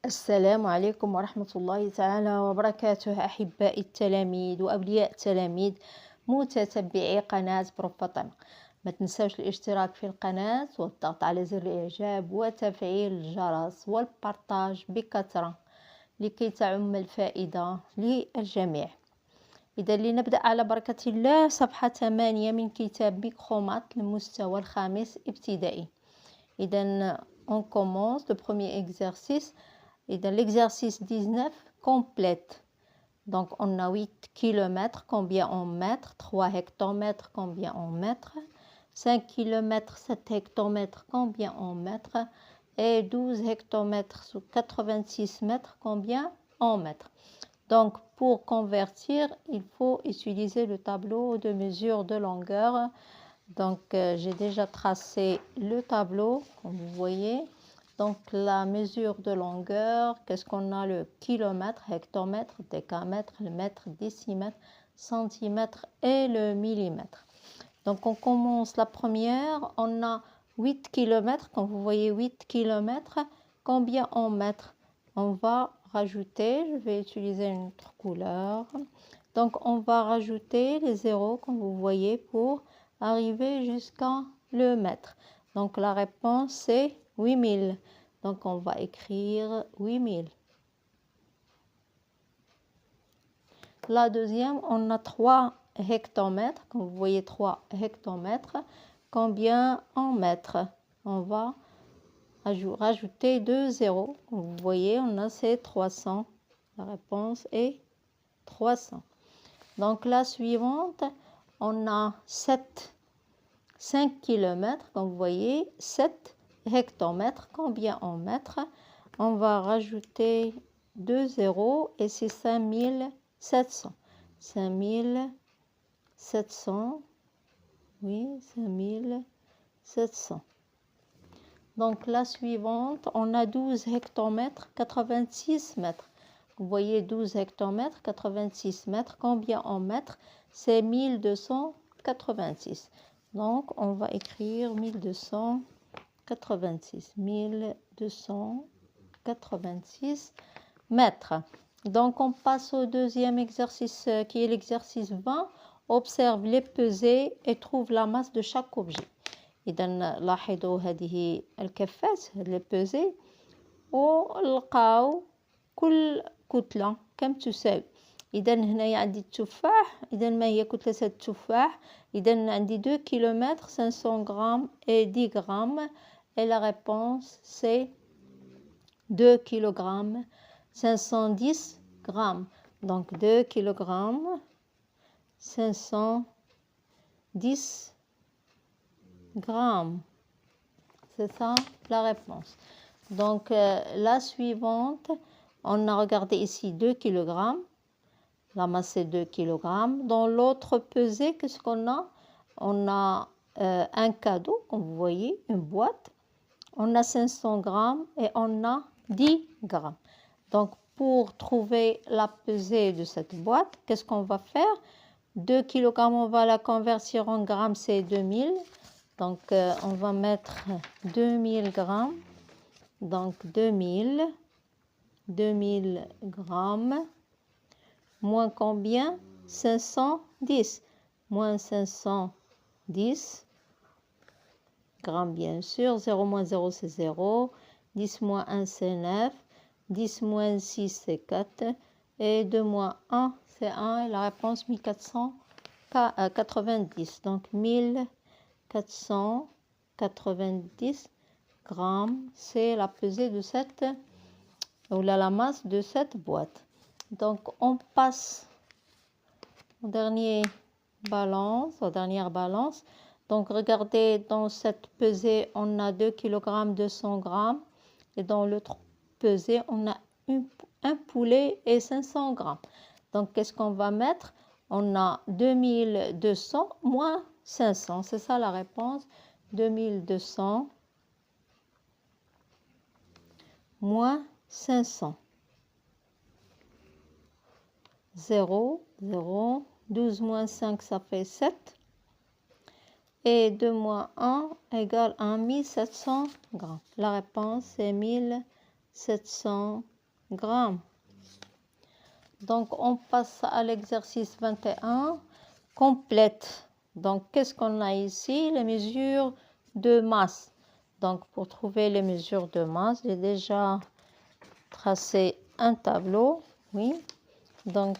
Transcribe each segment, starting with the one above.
السلام عليكم ورحمة الله تعالى وبركاته أحبائي التلاميذ وأولياء التلاميذ متتبعي قناة بروف فاطمة. ما تنسوش الاشتراك في القناة والضغط على زر الإعجاب وتفعيل الجرس والبارتاج بكثرة لكي تعم الفائدة للجميع. إذا لنبدأ على بركة الله صفحة 8 من كتاب ميكرومات للمستوى الخامس ابتدائي. إذا on commence le premier exercice. Et dans l'exercice 19, complète. Donc, on a 8 km, combien en mètres, 3 hectomètres, combien en mètres, 5 km, 7 hectomètres, combien en mètres, et 12 hectomètres sous 86 mètres, combien en mètres. Donc, pour convertir, il faut utiliser le tableau de mesure de longueur. Donc, j'ai déjà tracé le tableau, comme vous voyez. Donc, la mesure de longueur, qu'est-ce qu'on a? Le kilomètre, hectomètre, décamètre, le mètre, décimètre, centimètre et le millimètre. Donc, on commence la première. On a 8 km. Quand vous voyez 8 km, combien en mètres? On va rajouter, je vais utiliser une autre couleur. Donc, on va rajouter les zéros, comme vous voyez, pour arriver jusqu'à le mètre. Donc, la réponse, c'est 8000. Donc, on va écrire 8000. La deuxième, on a 3 hectomètres. Comme vous voyez, 3 hectomètres. Combien en mètres? On va rajouter 2 zéros. Comme vous voyez, on a c'est 300. La réponse est 300. Donc, la suivante, on a 5 km. Comme vous voyez, 7 hectomètres, combien en mètres? On va rajouter 2 zéros et c'est 5700. 5700, oui, 5700. Donc la suivante, on a 12 hectomètres, 86 mètres. Vous voyez 12 hectomètres, 86 mètres, combien en mètres? C'est 1286. Donc on va écrire 1286 mètres. Donc on passe au deuxième exercice qui est l'exercice 20. Observe les pesées et trouve la masse de chaque objet. إذا لاحظوا هذه الكفات les pesées ولقاو كل كتلة كم تساوي. إذا هنايا عندي التفاح. إذا ما هي كتلة هذا التفاح؟ إذا عندي 2 km 500 grammes et 10 grammes. Et la réponse, c'est 2 kg 510 grammes. Donc, 2 kg 510 grammes. C'est ça la réponse. Donc, la suivante, on a regardé ici 2 kg. La masse, c'est 2 kg. Dans l'autre pesée, qu'est-ce qu'on a? On a un cadeau, comme vous voyez, une boîte. On a 500 grammes et on a 10 grammes. Donc, pour trouver la pesée de cette boîte, qu'est-ce qu'on va faire? 2 kg, on va la convertir en grammes, c'est 2000. Donc, on va mettre 2000 grammes. Donc, 2000 grammes. Moins combien? 510. Moins 510 grammes, bien sûr. 0 moins 0, c'est 0. 10 moins 1, c'est 9. 10 moins 6, c'est 4. Et 2 moins 1, c'est 1. Et la réponse, 1490. Donc, 1490 grammes, c'est la pesée de cette, ou la masse de cette boîte. Donc, on passe aux dernières balances. Donc, regardez, dans cette pesée, on a 2 kg 200 grammes. Et dans l'autre pesée, on a un poulet et 500 grammes. Donc, qu'est-ce qu'on va mettre? On a 2200 moins 500. C'est ça la réponse. 2200 moins 500. 0, 0. 12 moins 5, ça fait 7. Et 2 moins 1 égale 1700 grammes. La réponse est 1700 grammes. Donc, on passe à l'exercice 21. Complète. Donc, qu'est-ce qu'on a ici? Les mesures de masse. Donc, pour trouver les mesures de masse, j'ai déjà tracé un tableau. Oui. Donc,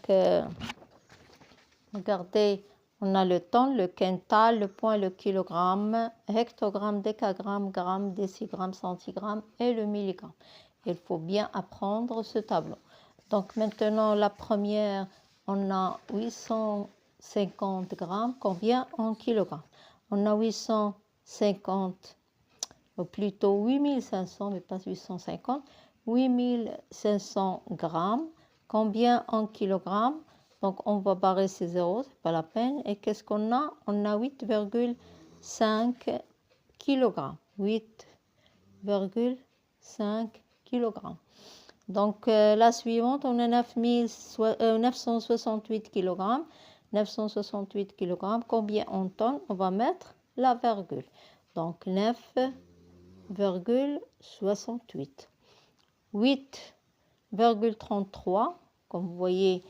regardez, on a le tonne, le quintal, le point, le kilogramme, hectogramme, décagramme, gramme, décigramme, centigramme et le milligramme. Il faut bien apprendre ce tableau. Donc maintenant, la première, on a 850 grammes. Combien en kilogrammes? On a 850, ou plutôt 8500, mais pas 850. 8500 grammes. Combien en kilogrammes? Donc on va barrer ces zéros, c'est pas la peine. Et qu'est-ce qu'on a? On a 8,5 kilogrammes. 8,5 kilogrammes. Donc, la suivante, on a 968 kg. 968 kg, combien en tonnes? On va mettre la virgule. Donc, 9,68. 8,33, comme vous voyez,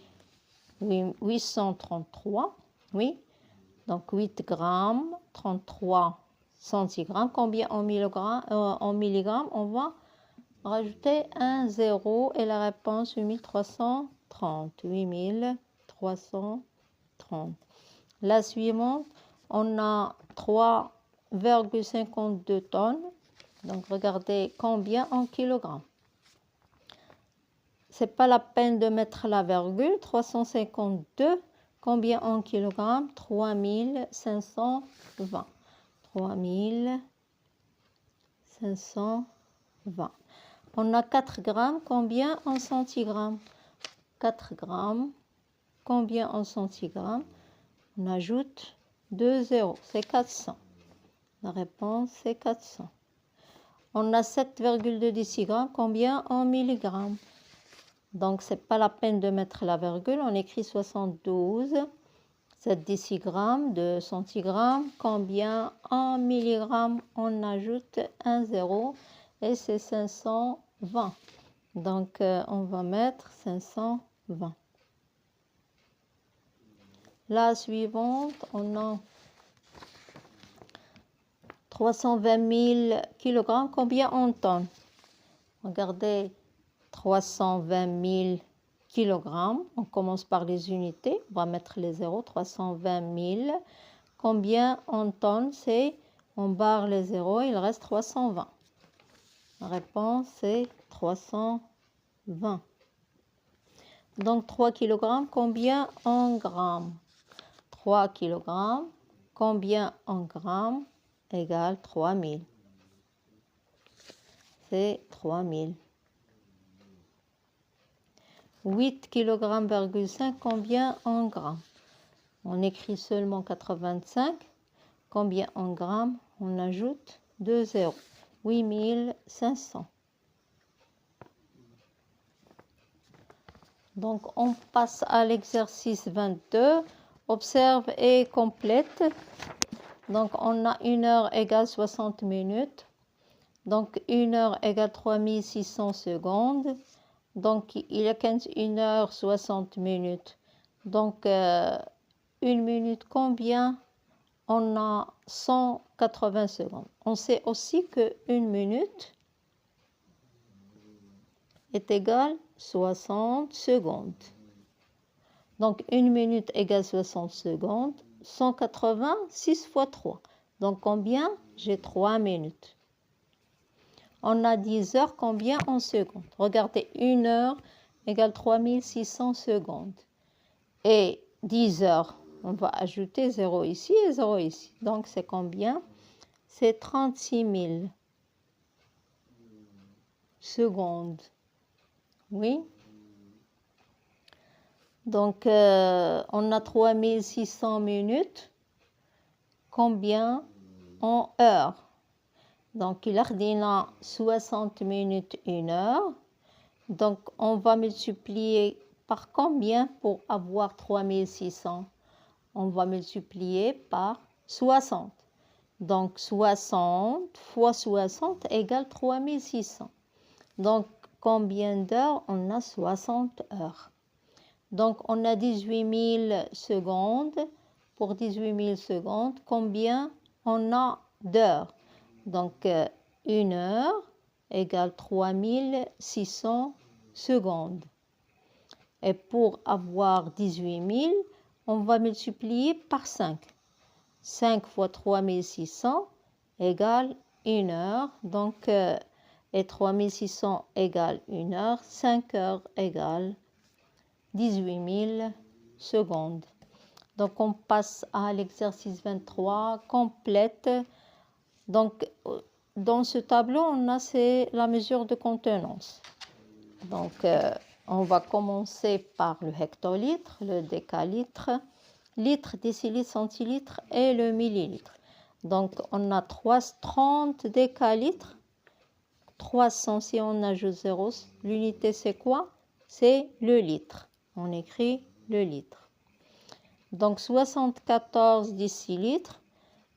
833, oui. Donc, 8 grammes, 33 centigrammes. Combien en milligrammes? On va rajouter un 0 et la réponse 8330. 8330. La suivante, on a 3,52 tonnes. Donc regardez combien en kilogrammes. C'est pas la peine de mettre la virgule. 352, combien en kilogrammes? 3520. 3520. On a 4 grammes, combien en centigrammes? 4 grammes, combien en centigrammes? On ajoute 2 zéros, c'est 400. La réponse, c'est 400. On a 7,2 décigrammes, combien en milligrammes? Donc, ce n'est pas la peine de mettre la virgule, on écrit 72. 7 décigrammes, 2 centigrammes, combien en milligrammes? On ajoute un zéro et c'est 520. Donc, on va mettre 520. La suivante, on a 320 000 kg. Combien en tonnes? Regardez, 320 000 kg. On commence par les unités. On va mettre les zéros. 320 000. Combien en tonnes? C'est, on barre les zéros. Il reste 320. La réponse, c'est 320. Donc, 3 kg, combien en grammes? 3 kg, combien en grammes? Égale 3000. C'est 3000. 8 kg,5, combien en grammes? On écrit seulement 85. Combien en grammes? On ajoute 2 zéros. 8500. Donc, on passe à l'exercice 22. Observe et complète. Donc, on a 1 heure égale 60 minutes. Donc, 1 heure égale 3600 secondes. Donc, il y a 1 heure 60 minutes. Donc, 1 minute, combien? On a 180 secondes. On sait aussi que 1 minute est égale 60 secondes. Donc, 1 minute égale 60 secondes. 180, 6 fois 3. Donc, combien? J'ai 3 minutes. On a 10 heures, combien en secondes? Regardez, 1 heure égale 3600 secondes. Et 10 heures, on va ajouter 0 ici et 0 ici. Donc, c'est combien? C'est 36 000 secondes. Oui. Donc, on a 3600 minutes. Combien en heures? Donc, il a 60 minutes, 1 heure. Donc, on va multiplier par combien pour avoir 3600? On va multiplier par 60. Donc, 60 fois 60 égale 3600. Donc, Combien d'heures? On a 60 heures. Donc, on a 18 000 secondes. Pour 18 000 secondes, combien on a d'heures? Donc, 1 heure égale 3600 secondes. Et pour avoir 18 000, on va multiplier par 5. 5 fois 3600 égale 1 heure. Donc, et 3600 égale 1 heure. 5 heures égale 18 000 secondes. Donc, on passe à l'exercice 23, complète. Donc, dans ce tableau, on a la mesure de contenance. Donc, on va commencer par le hectolitre, le décalitre, litre, décilitre, centilitre et le millilitre. Donc, on a 30 décalitres. 300, si on ajoute 0, l'unité c'est quoi? C'est le litre. On écrit le litre. Donc 74 décilitres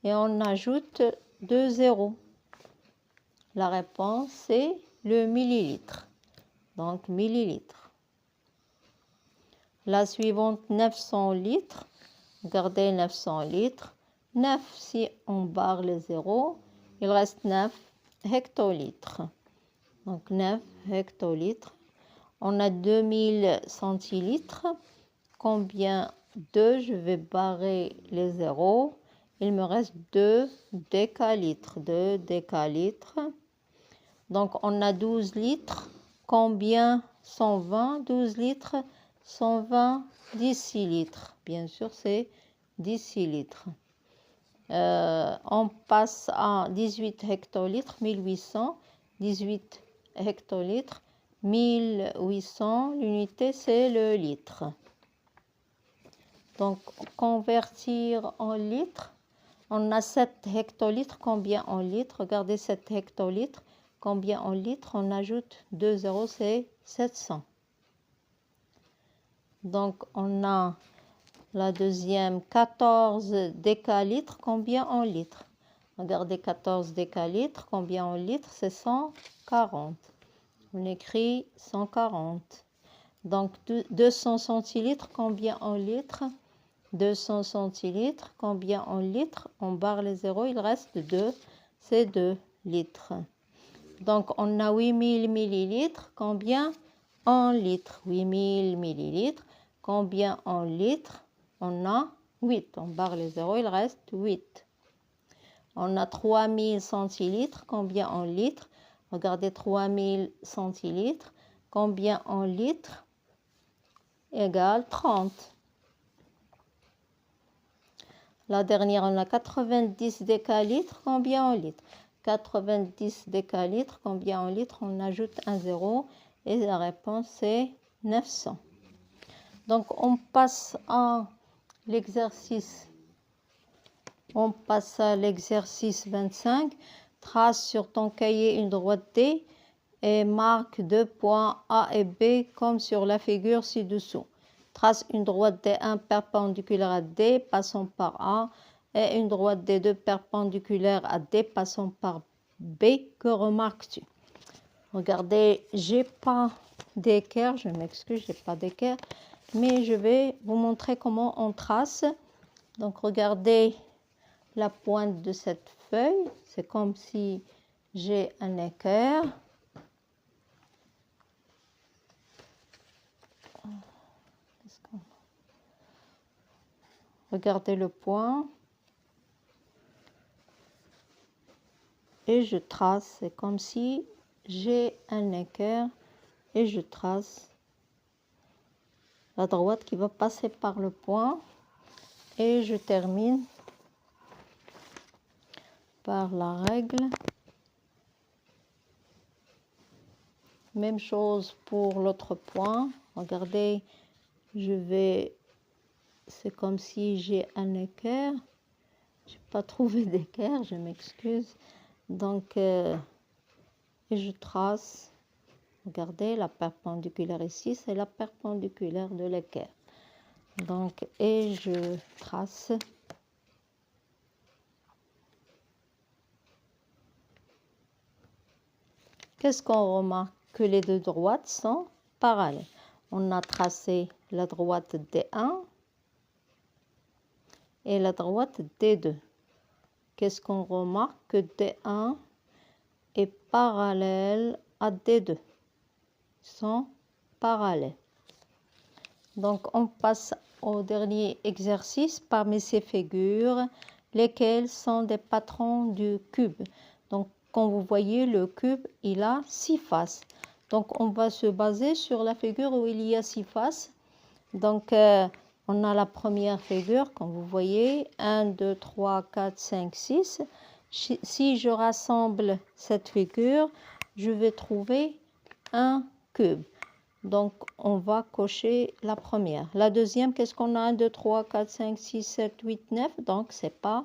et on ajoute 2 zéros. La réponse c'est le millilitre. Donc millilitre. La suivante, 900 litres. Regardez 900 litres. 9 si on barre les zéros, il reste 9 hectolitres. Donc 9 hectolitres. On a 2000 centilitres. Combien? 2, je vais barrer les zéros. Il me reste 2 décalitres. 2 décalitres. Donc on a 12 litres. Combien? 120. 12 litres. 120 décilitres. Bien sûr, c'est décilitres. On passe à 18 hectolitres. 1800. 18 hectolitres. 1800, l'unité c'est le litre. Donc, convertir en litres, on a 7 hectolitres, combien en litres? Regardez 7 hectolitres, combien en litres? On ajoute 2 zéros, c'est 700. Donc, on a la deuxième, 14 décalitres, combien en litres? Regardez 14 décalitres, combien en litres? C'est 140. On écrit 140. Donc, 200 centilitres, combien en litres? 200 centilitres, combien en litres? On barre les zéros, il reste 2, c'est 2 litres. Donc, on a 8000 millilitres, combien en litres? 8000 millilitres, combien en litres? On a 8, on barre les zéros, il reste 8. On a 3000 centilitres, combien en litres? Regardez 3000 centilitres, combien en litres? Égale 30. La dernière, on a 90 décalitres, combien en litres? 90 décalitres, combien en litres? On ajoute un zéro et la réponse c'est 900. Donc on passe à l'exercice. On passe à l'exercice 25. Trace sur ton cahier une droite D et marque 2 points A et B comme sur la figure ci-dessous. Trace une droite D1 perpendiculaire à D passant par A et une droite D2 perpendiculaire à D passant par B. Que remarques-tu? Regardez, j'ai pas d'équerre, je m'excuse, j'ai pas d'équerre, mais je vais vous montrer comment on trace. Donc regardez la pointe de cette feuille, c'est comme si j'ai un équerre. Regardez le point. Et je trace, c'est comme si j'ai un équerre et je trace la droite qui va passer par le point. Et je termine par la règle. Même chose pour l'autre point. Regardez, c'est comme si j'ai un équerre. Je n'ai pas trouvé d'équerre, je m'excuse. Donc, et je trace. Regardez, la perpendiculaire ici, c'est la perpendiculaire de l'équerre. Donc, et je trace. Qu'est-ce qu'on remarque? que les deux droites sont parallèles. On a tracé la droite D1 et la droite D2. Qu'est-ce qu'on remarque? Que D1 est parallèle à D2. Ils sont parallèles. Donc, on passe au dernier exercice parmi ces figures, lesquelles sont des patrons du cube. Donc, comme vous voyez, le cube, il a 6 faces. Donc, on va se baser sur la figure où il y a 6 faces. Donc, on a la première figure, comme vous voyez, 1, 2, 3, 4, 5, 6. Si je rassemble cette figure, je vais trouver un cube. Donc, on va cocher la première. La deuxième, qu'est-ce qu'on a? 1, 2, 3, 4, 5, 6, 7, 8, 9. Donc, ce n'est pas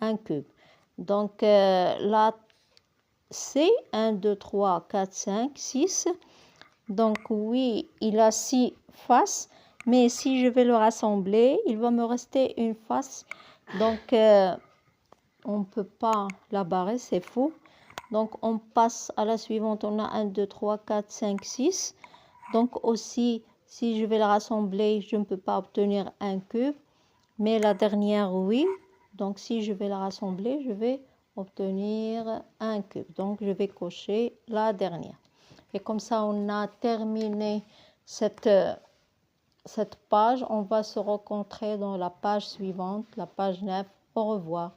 un cube. Donc, la C, 1, 2, 3, 4, 5, 6. Donc, oui, il a 6 faces. Mais si je vais le rassembler, il va me rester une face. Donc, on ne peut pas la barrer, c'est faux. Donc, on passe à la suivante. On a 1, 2, 3, 4, 5, 6. Donc, aussi, si je vais la rassembler, je ne peux pas obtenir un cube. Mais la dernière, oui. Donc, si je vais la rassembler, je vais obtenir un cube. Donc, je vais cocher la dernière. Et comme ça, on a terminé cette page. On va se rencontrer dans la page suivante, la page 9. Au revoir.